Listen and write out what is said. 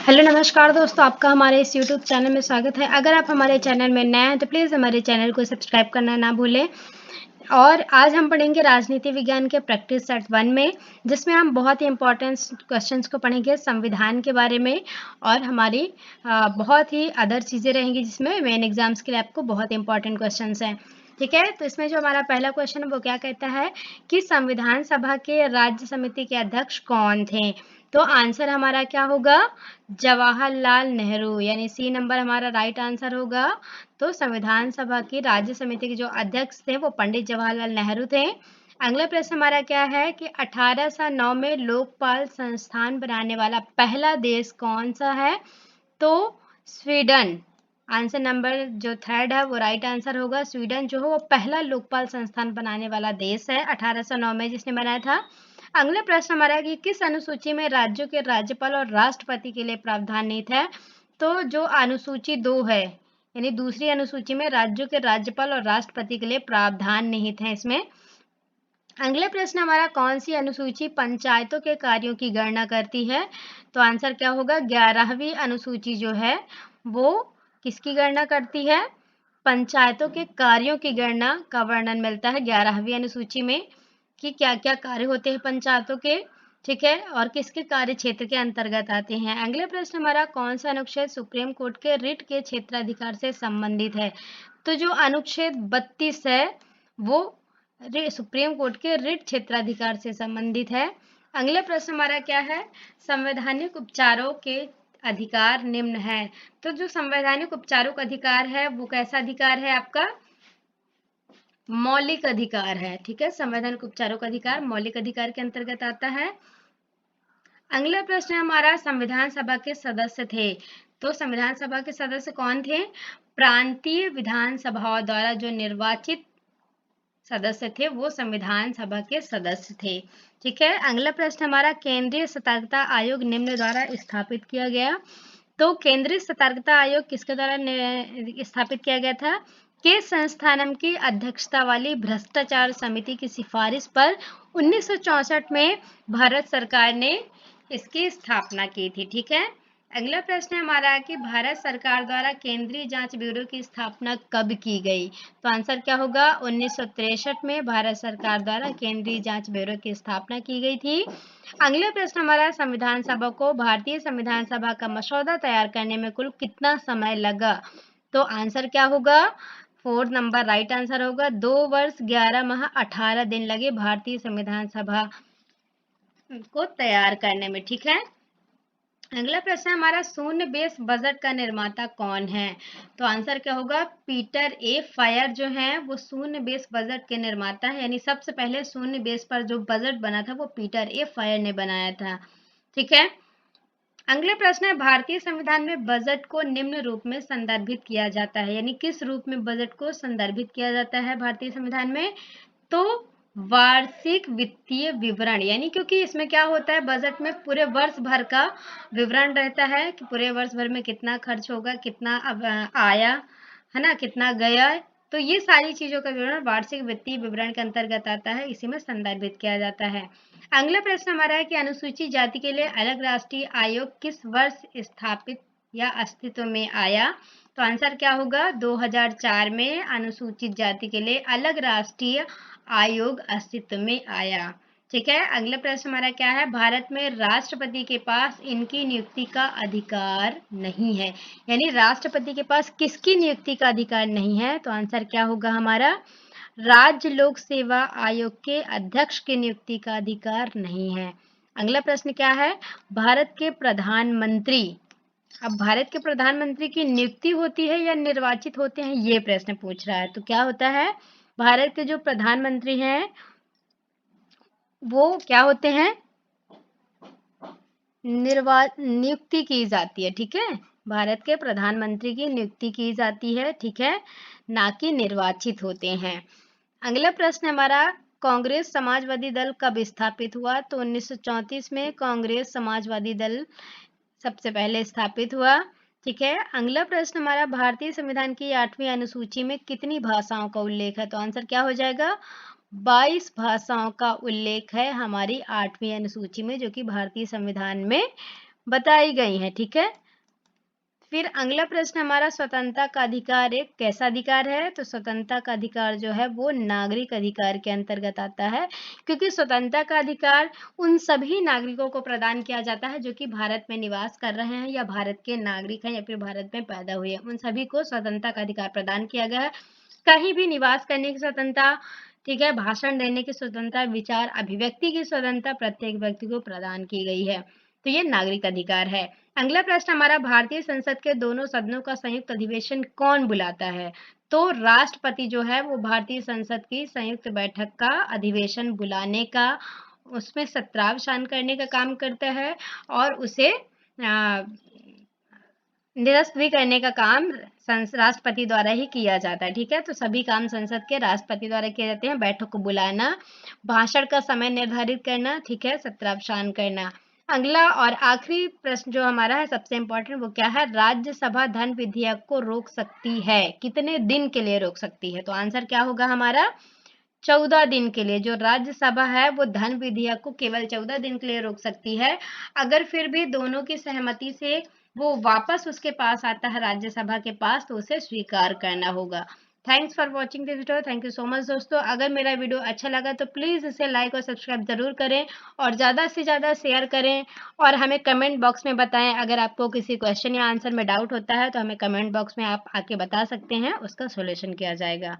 Hello नमस्कार दोस्तों, आपका हमारे इस यूट्यूब चैनल में स्वागत है। अगर आप हमारे चैनल में नए हैं तो प्लीज़ हमारे चैनल को सब्सक्राइब करना ना भूलें। और आज हम पढ़ेंगे राजनीति विज्ञान के प्रैक्टिस सेट 1 में, जिसमें हम बहुत ही इंपॉर्टेंट क्वेश्चंस को पढ़ेंगे संविधान के बारे में। और हमारी बहुत ही अदर चीज़ें रहेंगी जिसमें मेन एग्जाम्स के लिए आपको बहुत इंपॉर्टेंट क्वेश्चंस हैं। ठीक है, तो इसमें जो हमारा पहला क्वेश्चन है वो क्या कहता है कि संविधान सभा के राज्य समिति के अध्यक्ष कौन थे। तो आंसर हमारा क्या होगा, जवाहरलाल नेहरू, यानी सी नंबर हमारा राइट आंसर होगा। तो संविधान सभा की राज्य समिति के जो अध्यक्ष थे वो पंडित जवाहरलाल नेहरू थे। अगला प्रश्न हमारा क्या है कि 1809 में लोकपाल संस्थान बनाने वाला पहला देश कौन सा है। तो स्वीडन, आंसर नंबर जो थर्ड है वो राइट आंसर होगा। स्वीडन जो है वो पहला लोकपाल संस्थान बनाने वाला देश है 1809 में जिसने बनाया था। अगला प्रश्न हमारा है कि किस अनुसूची में राज्यों के राज्यपाल और राष्ट्रपति के लिए प्रावधान निहित है। तो जो अनुसूची 2 है, यानी दूसरी अनुसूची में राज्यों के राज्यपाल और राष्ट्रपति के लिए प्रावधान निहित है इसमें। अगले प्रश्न हमारा कौन सी अनुसूची पंचायतों के कार्यों की गणना करती है। तो आंसर क्या होगा, 11वीं अनुसूची जो है वो किसकी गणना करती है, पंचायतों के कार्यों की गणना का वर्णन मिलता है 11वीं अनुसूची में कि क्या क्या कार्य होते हैं पंचायतों के। ठीक है, और किसके कार्य क्षेत्र के अंतर्गत आते हैं। अगले प्रश्न हमारा कौन सा अनुच्छेद सुप्रीम कोर्ट के रिट के क्षेत्राधिकार से संबंधित है। तो जो अनुच्छेद 32 है वो सुप्रीम कोर्ट के रिट क्षेत्राधिकार से संबंधित है। अगले प्रश्न हमारा क्या है, संवैधानिक उपचारों के अधिकार निम्न है। तो जो संवैधानिक उपचारों का अधिकार है वो कैसा अधिकार है, आपका मौलिक अधिकार है। ठीक है, संवैधानिक उपचारों का अधिकार मौलिक अधिकार के अंतर्गत आता है। अगला प्रश्न हमारा संविधान सभा के सदस्य थे। तो संविधान सभा के सदस्य कौन थे, प्रांतीय विधानसभाओं द्वारा जो निर्वाचित सदस्य थे वो संविधान सभा के सदस्य थे। ठीक है, अगला प्रश्न हमारा केंद्रीय सतर्कता आयोग निम्न द्वारा स्थापित किया गया। तो केंद्रीय सतर्कता आयोग किसके द्वारा स्थापित किया गया था, के संस्थानम की अध्यक्षता वाली भ्रष्टाचार समिति की सिफारिश पर 1964 में भारत सरकार ने इसकी स्थापना की थी। ठीक है, अगला प्रश्न हमारा है कि भारत सरकार द्वारा केंद्रीय जांच ब्यूरो की स्थापना कब की गई। तो आंसर क्या होगा, 1963 में भारत सरकार द्वारा केंद्रीय जांच ब्यूरो की स्थापना की गई थी। अगला प्रश्न हमारा, संविधान सभा को भारतीय संविधान सभा का मसौदा तैयार करने में कुल कितना समय लगा। तो आंसर क्या होगा, 4 नंबर राइट आंसर होगा। 2 वर्ष 11 माह 18 दिन लगे भारतीय संविधान सभा को तैयार करने में। ठीक है, अगला प्रश्न हमारा शून्य बेस बजट का निर्माता कौन है। तो आंसर क्या होगा, पीटर ए फायर जो है वो शून्य बेस बजट के निर्माता है, यानी सबसे पहले शून्य बेस पर जो बजट बना था वो पीटर ए फायर ने बनाया था। ठीक है, अगले प्रश्न है भारतीय संविधान में बजट को निम्न रूप में संदर्भित किया जाता है, यानी किस रूप में बजट को संदर्भित किया जाता है भारतीय संविधान में। तो वार्षिक वित्तीय विवरण, यानी क्योंकि इसमें क्या होता है, बजट में पूरे वर्ष भर का विवरण रहता है कि पूरे वर्ष भर में कितना खर्च होगा, कितना आया है ना, कितना गया। तो ये सारी चीजों का विवरण वार्षिक वित्तीय विवरण के अंतर्गत आता है, इसी में संदर्भित किया जाता है। अगला प्रश्न हमारा है कि अनुसूचित जाति के लिए अलग राष्ट्रीय आयोग किस वर्ष स्थापित या अस्तित्व में आया। तो आंसर क्या होगा, 2004 में अनुसूचित जाति के लिए अलग राष्ट्रीय आयोग अस्तित्व में आया। ठीक है, अगला प्रश्न हमारा क्या है, भारत में राष्ट्रपति के पास इनकी नियुक्ति का अधिकार नहीं है, यानी राष्ट्रपति के पास किसकी नियुक्ति का अधिकार नहीं है। तो आंसर क्या होगा हमारा, राज्य लोक सेवा आयोग के अध्यक्ष की नियुक्ति का अधिकार नहीं है। अगला प्रश्न क्या है, भारत के प्रधानमंत्री, अब भारत के प्रधानमंत्री की नियुक्ति होती है या निर्वाचित होते हैं, ये प्रश्न पूछ रहा है। तो क्या होता है, भारत के जो प्रधानमंत्री हैं वो क्या होते हैं, नियुक्ति की जाती है। ठीक है, भारत के प्रधानमंत्री की नियुक्ति की जाती है। ठीक है, ना कि निर्वाचित होते हैं। अगला प्रश्न हमारा, कांग्रेस समाजवादी दल कब स्थापित हुआ। तो 1934 में कांग्रेस समाजवादी दल सबसे पहले स्थापित हुआ। ठीक है, अगला प्रश्न हमारा, भारतीय संविधान की 8वीं अनुसूची में कितनी भाषाओं का उल्लेख है। तो आंसर क्या हो जाएगा, 22 भाषाओं का उल्लेख है हमारी 8वीं अनुसूची में, जो कि भारतीय संविधान में बताई गई हैं, ठीक है। फिर अगला प्रश्न हमारा, स्वतंत्रता का अधिकार एक कैसा अधिकार है? तो स्वतंत्रता का अधिकार जो है वो नागरिक अधिकार के अंतर्गत आता है, क्योंकि स्वतंत्रता का अधिकार उन सभी नागरिकों को प्रदान किया जाता है जो कि भारत में निवास कर रहे हैं या भारत के नागरिक हैं या फिर भारत में पैदा हुए हैं, उन सभी को स्वतंत्रता का अधिकार प्रदान किया गया है। कहीं भी निवास करने की स्वतंत्रता, ठीक है, भाषण देने की स्वतंत्रता, विचार अभिव्यक्ति की स्वतंत्रता प्रत्येक व्यक्ति को प्रदान की गई है। तो ये नागरिक अधिकार है। अगला प्रश्न हमारा, भारतीय संसद के दोनों सदनों का संयुक्त अधिवेशन कौन बुलाता है? तो राष्ट्रपति जो है वो भारतीय संसद की संयुक्त बैठक का अधिवेशन बुलाने का, उसमें सत्रावसान करने का काम करता है और उसे निरस्त भी करने का काम राष्ट्रपति द्वारा ही किया जाता है, ठीक है। तो सभी काम संसद के राष्ट्रपति द्वारा किए जाते हैं। बैठक को बुलाना, भाषण का समय निर्धारित करना, ठीक है, सत्रावसान करना। अगला और आखिरी प्रश्न जो हमारा है सबसे इम्पोर्टेंट, वो क्या है? राज्यसभा धन विधेयक को रोक सकती है, कितने दिन के लिए रोक सकती है? तो आंसर क्या होगा हमारा? 14 दिन के लिए। जो राज्यसभा है वो धन विधेयक को केवल 14 दिन के लिए रोक सकती है। अगर फिर भी दोनों की सहमति से वो वापस उसके पास आता है राज्यसभा के पास, तो उसे स्वीकार करना होगा। Thanks for watching this video. Thank you so much दोस्तों। अगर मेरा वीडियो अच्छा लगा तो प्लीज़ इसे लाइक और सब्सक्राइब जरूर करें और ज़्यादा से ज़्यादा शेयर करें और हमें कमेंट बॉक्स में बताएं। अगर आपको किसी क्वेश्चन या आंसर में डाउट होता है तो हमें कमेंट बॉक्स में आप आके बता सकते हैं, उसका सॉल्यूशन किया जाएगा।